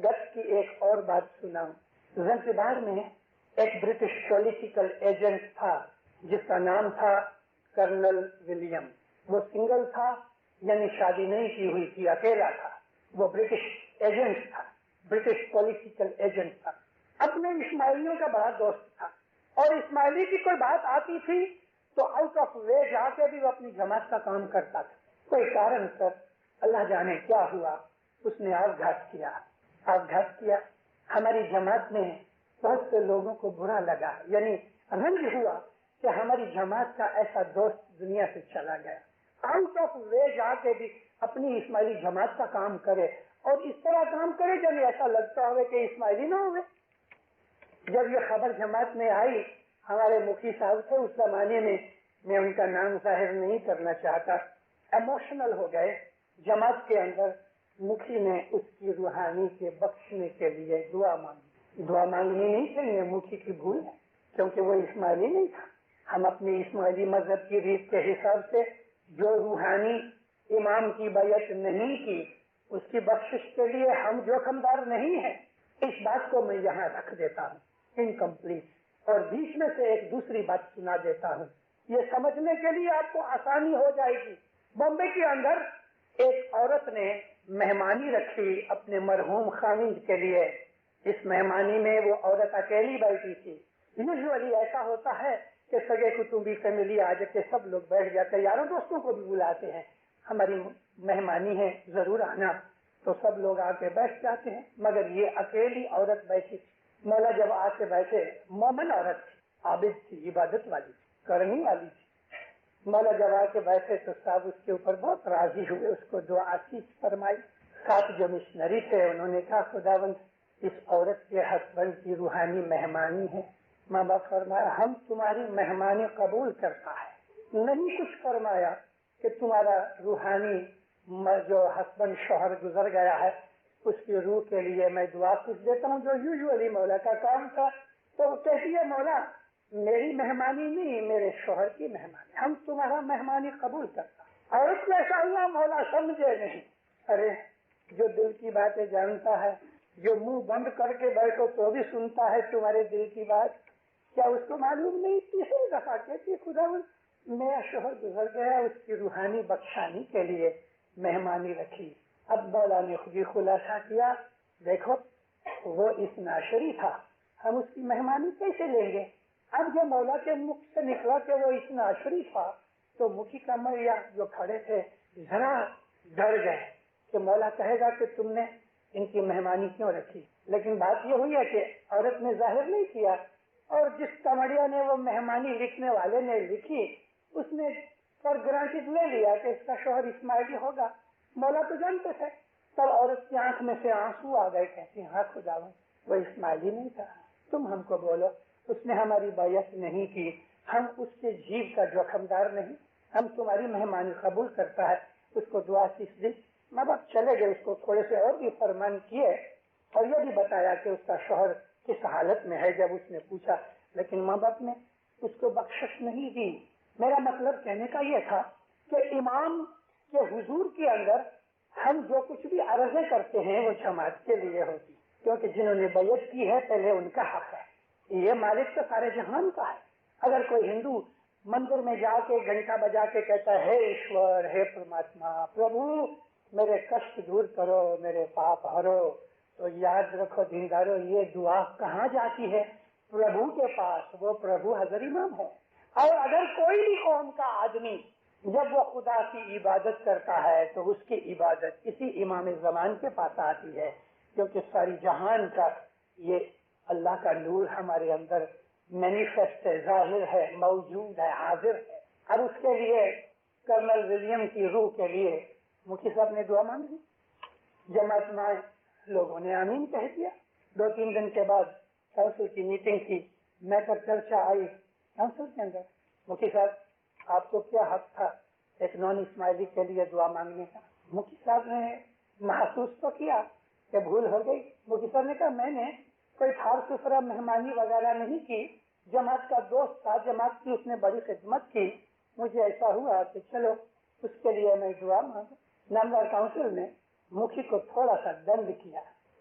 گت کی ایک اور بات سناؤں. زنزبار میں ایک برٹش پولیٹیکل ایجنٹ تھا جس کا نام تھا کرنل ولیم. وہ سنگل تھا، یعنی شادی نہیں کی ہوئی تھی، اکیلا تھا. وہ برٹش ایجنٹ تھا، برٹش پولیٹیکل ایجنٹ تھا. اپنے اسماعیلیوں کا بڑا دوست تھا، اور اسماعیلی کی کوئی بات آتی تھی تو آؤٹ آف وے جا کے بھی وہ اپنی جماعت کا کام کرتا تھا. کوئی کارن سر اللہ جانے کیا ہوا، اس نے آغاز کیا. ہماری جماعت میں بہت سے لوگوں کو برا لگا، یعنی رنج ہوا کہ ہماری جماعت کا ایسا دوست دنیا سے چلا گیا. آؤٹ آف وے جا کے بھی اپنی اسماعیلی جماعت کا کام کرے، اور اس طرح کام کرے جب ایسا لگتا ہوئے کہ اسماعیلی نہ ہوئے. جب یہ خبر جماعت میں آئی، ہمارے مفتی صاحب تھے اس زمانے میں ان کا نام ظاہر نہیں کرنا چاہتا، ایموشنل ہو گئے. جماعت کے اندر مکھی نے اس کی روحانی کے بخشنے کے لیے دعا مانگنی نہیں چاہیے. مکھی کی بھول ہے، کیونکہ وہ اسماعیلی نہیں تھا. ہم اپنی اسماعیلی مذہب کی ریت کے حساب سے جو روحانی امام کی بیعت نہیں کی اس کی بخشش کے لیے ہم جوخمدار نہیں ہیں. اس بات کو میں یہاں رکھ دیتا ہوں انکمپلیٹ. اور بیچ میں سے ایک دوسری بات سنا دیتا ہوں، یہ سمجھنے کے لیے آپ کو آسانی ہو جائے گی. بمبے کے اندر ایک عورت نے مہمانی رکھی اپنے مرحوم خاوند کے لیے. اس مہمانی میں وہ عورت اکیلی بیٹھی تھی. یوزولی ایسا ہوتا ہے کہ سگے کتبی فیملی آ جا کے سب لوگ بیٹھ جاتے ہیں، یاروں دوستوں کو بھی بلاتے ہیں، ہماری مہمانی ہے ضرور آنا، تو سب لوگ آ کے بیٹھ جاتے ہیں. مگر یہ اکیلی عورت بیٹھی تھی. مولا جب آ کے بیٹھے، مومن عورت تھی، عابد تھی، عبادت والی تھی، کرنی والی تھی. مولا جب آ کے بیٹھے تو صاحب اس کے اوپر بہت راضی ہوئے، اس کو دعا آسیس فرمائی. ساتھ جو مشنری تھے انہوں نے کہا خداوند اس عورت کے ہسبینڈ کی روحانی مہمانی ہے. ماں باپ فرمایا ہم تمہاری مہمانی قبول کرتا ہے. نہیں کچھ فرمایا کہ تمہارا روحانی جو ہسبینڈ شوہر گزر گیا ہے اس کی روح کے لیے میں دعا کچھ دیتا ہوں، جو یوزولی مولا کا کام تھا. تو کہتی ہے مولا میری مہمانی نہیں، میرے شوہر کی مہمانی، ہم تمہارا مہمانی قبول کرتا. عورت کو ایسا ہوا مولا سمجھے نہیں. ارے جو دل کی باتیں جانتا ہے، جو منہ بند کر کے بیٹھو تو بھی سنتا ہے تمہارے دل کی بات، کیا اس کو معلوم نہیں؟ تیسری دفعہ کہتی خدا میرا شوہر گزر گیا، اس کی روحانی بخشانی کے لیے مہمانی رکھی. اب مولا نے خود ہی خلاصہ کیا، دیکھو وہ اس ناشری تھا، ہم اس کی مہمانی کیسے لیں گے؟ اب جو مولا کے منہ سے نکلا کہ وہ اس ناشری تھا تو مکھی کا مریا جو کھڑے تھے ذرا ڈر گئے کہ مولا کہے گا کہ تم نے ان کی مہمانی کیوں رکھی. لیکن بات یہ ہوئی ہے کہ عورت نے ظاہر نہیں کیا، اور جس کمڑیا نے وہ مہمانی لکھنے والے نے لکھی اس نے پر گرانٹڈ لے لیا کہ اس کا شوہر اسماعیلی ہوگا. مولا تو جانتے تھے. تب عورت کی آنکھ میں سے آنسو آ گئے، کہتی ہاں خداوند وہ اسماعیلی نہیں تھا، تم ہم کو بولو اس نے ہماری بیعت نہیں کی، ہم اس کے جیو کا جوخمدار نہیں، ہم تمہاری مہمانی قبول کرتا ہے. اس کو دعا سیکھ دی. ماں باپ چلے گئے، اس کو تھوڑے سے اور بھی فرمان کیے اور یہ بھی بتایا کہ اس کا شوہر کس حالت میں ہے جب اس نے پوچھا. لیکن ماں باپ نے اس کو بخشش نہیں دی. میرا مطلب کہنے کا یہ تھا کہ امام کے حضور کے اندر ہم جو کچھ بھی عرضیں کرتے ہیں وہ جماعت کے لیے ہوتی، کیونکہ جنہوں نے بیعت کی ہے پہلے ان کا حق ہے. یہ مالک تو سارے جہان کا ہے. اگر کوئی ہندو مندر میں جا کے گھنٹا بجا کے کہتا ہے ہے ایشور، ہے پرماتما، پربھو میرے کشٹ دور کرو، میرے پاپ ہرو، تو یاد رکھو دیندارو یہ دعا کہاں جاتی ہے؟ پربھو کے پاس. وہ پربھو حضر امام ہے. اور اگر کوئی بھی قوم کا آدمی جب وہ خدا کی عبادت کرتا ہے تو اس کی عبادت اسی امام زمان کے پاس آتی ہے، کیونکہ ساری جہان کا یہ اللہ کا نور ہمارے اندر مینیفیسٹ ہے، ظاہر ہے، موجود ہے، حاضر ہے. اب اس کے لیے کرنل ولیم کی روح کے لیے مفتی صاحب نے دعا مانگی. جماعت میں لوگوں نے آمین کہہ دیا. 2-3 دن کے بعد کونسل کی میٹنگ تھی، میٹر چرچا آئی کونسل کے اندر. مفتی صاحب آپ کو کیا حق تھا ایک نان اسماعیلی کے لیے دعا مانگنے کا؟ مفتی صاحب نے محسوس تو کیا کہ بھول ہو گئی. مفتی صاحب نے کہا میں نے کوئی تھار سفرا مہمانی وغیرہ نہیں کی، جماعت کا دوست تھا، جماعت کی اس نے بڑی خدمت کی، مجھے ایسا ہوا کہ چلو اس کے لیے میں دعا مانگوں. نامدار کاؤنسل نے مکھی کو تھوڑا سا دنڈ کیا.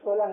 16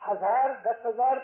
1000, 10,000,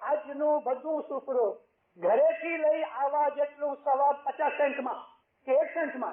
આજનું બધું સુફરો ઘરેથી લઈ આવા જેટલું સવાબ 50 સેન્ટમાં કે 1 સેન્ટમાં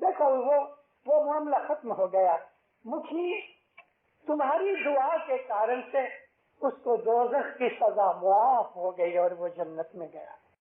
دیکھو وہ معاملہ ختم ہو گیا. مکھی تمہاری دعا کے کارن سے اس کو دوزخ کی سزا معاف ہو گئی اور وہ جنت میں گیا.